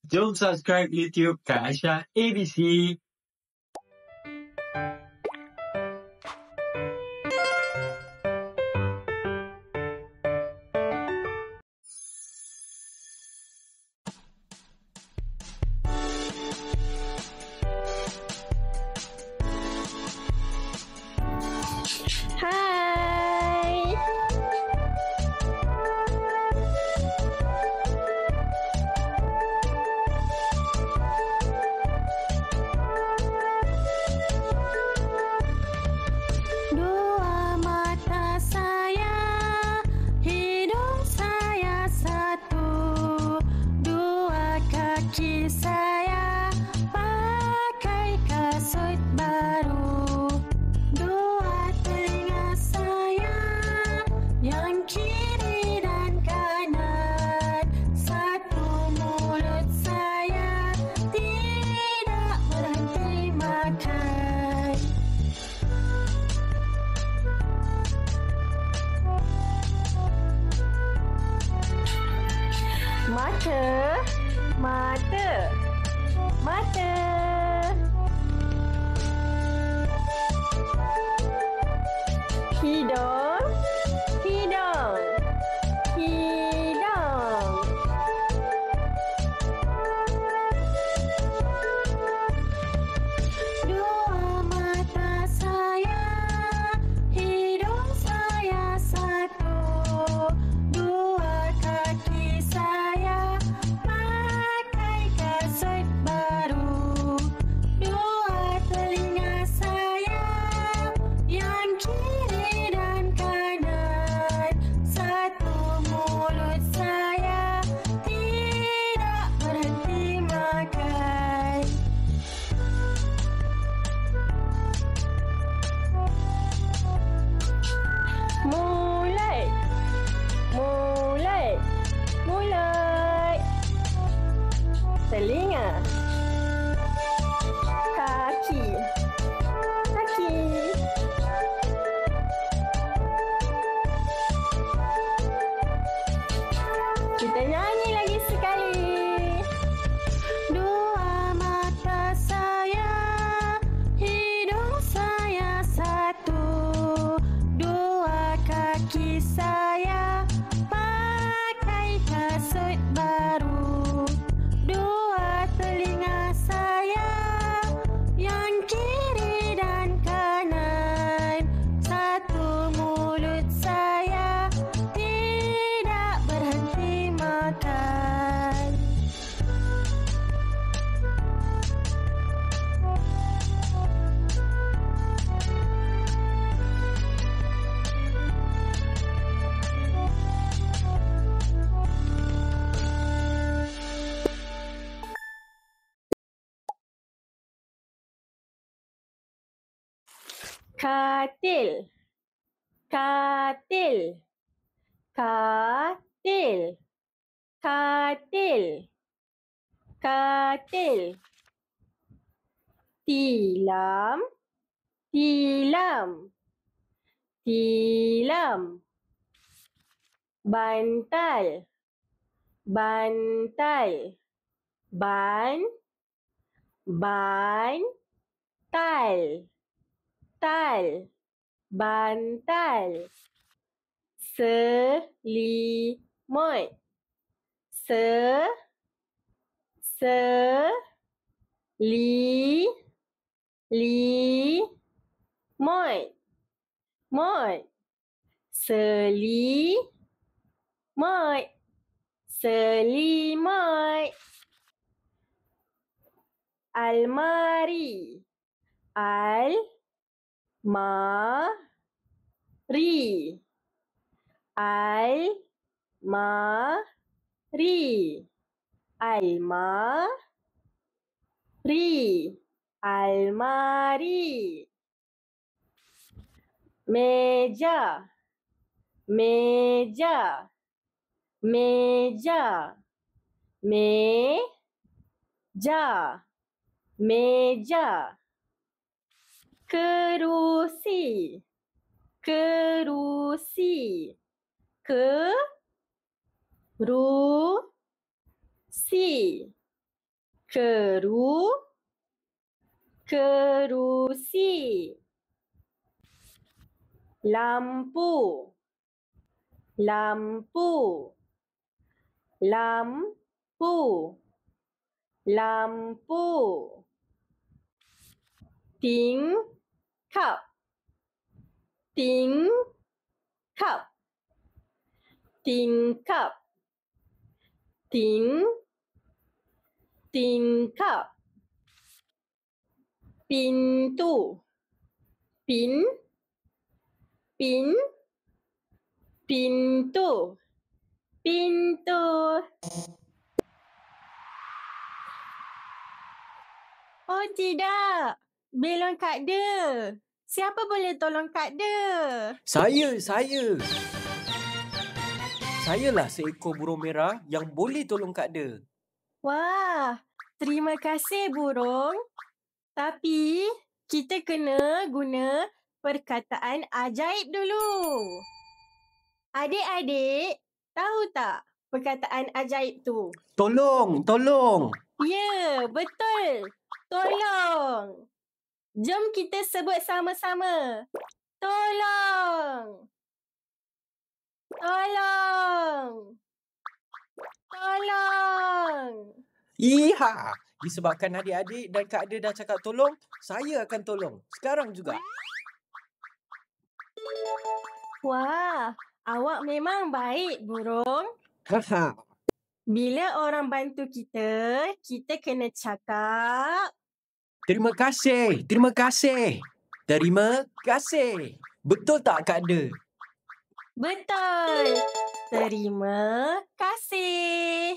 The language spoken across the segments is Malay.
Jom subscribe YouTube Kak Aisyah ABC. Hai. Dua mata saya, hidung saya satu, dua kaki saya pakai kasut baru, dua telinga saya yang kiri dan kanan, satu mulut saya tidak berhenti makan. Mata, mata, mata. Hidung, hidung, hidung. Dua mata saya, hidung saya satu, dua kaki saya pakai kasut baru, dua telinga saya yang kiri dan kanan, satu mulut saya tidak berhenti makan. Mulut, mulut, mulut. Telinga. Kaki, kaki. Kita nyanyi lagi sekali. Dua mata saya, hidung saya satu, dua kaki saya pakai kasut baru, dua telinga saya yang kiri dan kanan, satu mulut saya tidak berhenti makan. Katil, katil, katil, katil, katil. Tilam, tilam, tilam. Bantal, bantal, bantal, tal, bantal. Selimut, selimut, mut, selimut, selimut. Almari, almari, almari, almari, almari. Meja, meja, meja, meja, meja. Kerusi, kerusi, kerusi, kerusi, lampu, lampu, lampu, lampu, tingkap, tingkap, tingkap, tingkap, pintu, pintu, pintu. Oh tidak, belon Kak De. Siapa boleh tolong Kak De? Saya. Sayalah seekor burung merah yang boleh tolong Kak De. Wah, terima kasih burung. Tapi kita kena guna perkataan ajaib dulu. Adik-adik, tahu tak perkataan ajaib tu? Tolong. Ya, betul. Tolong. Jom kita sebut sama-sama. Tolong. Tolong. Tolong. Iha! Disebabkan adik-adik dan Kak De dah cakap tolong, saya akan tolong. Sekarang juga. Wah, awak memang baik, burung. Haha. Bila orang bantu kita, kita kena cakap. Terima kasih. Terima kasih. Betul tak Kak De? Betul. Terima kasih.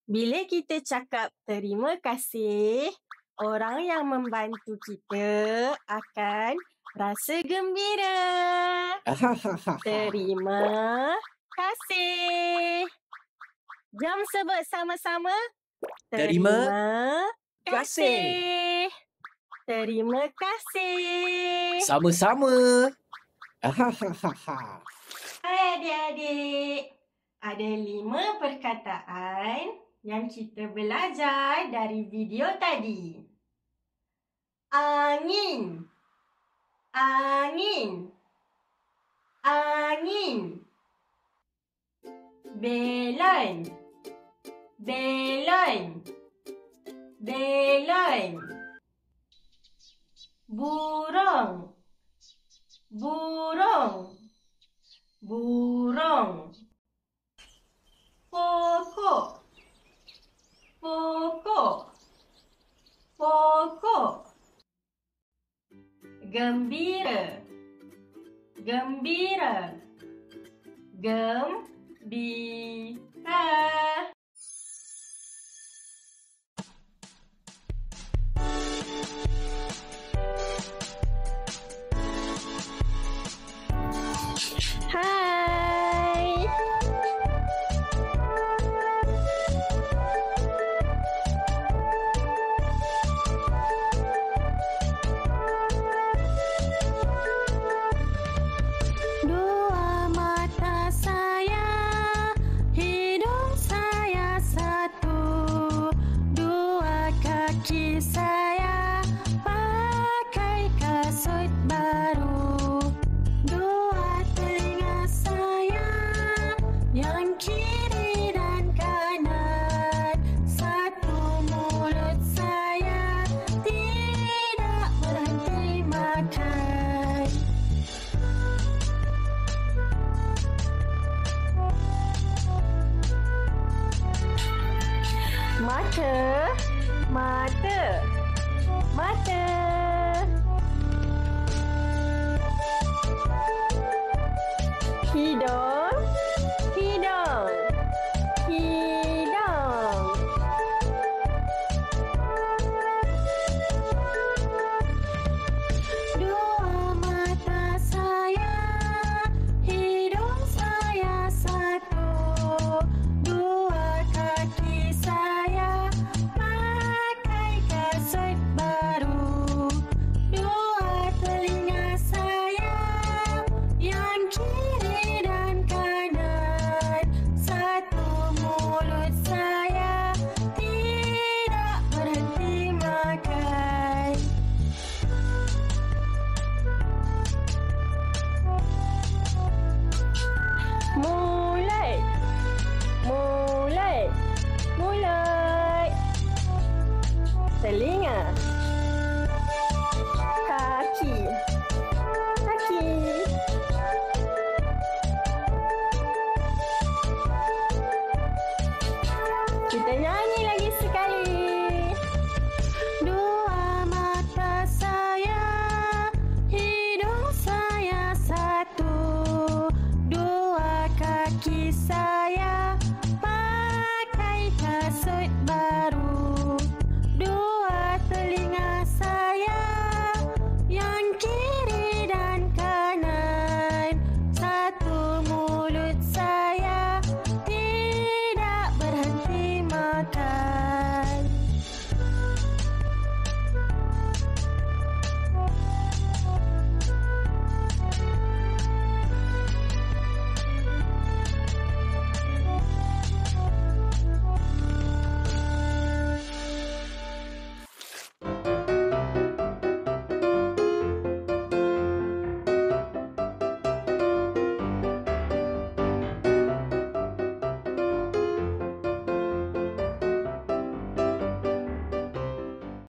Bila kita cakap terima kasih, orang yang membantu kita akan rasa gembira. Terima kasih. Jom sebut sama-sama. Terima kasih. Terima kasih. Sama-sama. Hai adik-adik. Ada 5 perkataan yang kita belajar dari video tadi. Angin. Angin. Angin. Belon. Belon. Belon. Burung. Burung. Burung. Pokok. Pokok. Pokok. Gembira. Gembira. Gembira. Hai. Dua mata saya, hidung saya satu, dua kaki saya pakai kasut baru, dua telinga saya yang kiri dan kanan, satu mulut saya tidak berhenti makan. Mata, mata, mata. Hidung, hidung, hidung. Dua mata saya, hidung saya satu, dua kaki saya pakai kasut baru, dua telinga saya yang kiri dan kanan. Telinga. Kaki. Kaki. Kita nyanyi lagi sekali. Dua mata saya, hidung saya satu, dua kaki saya pakai kasut baru.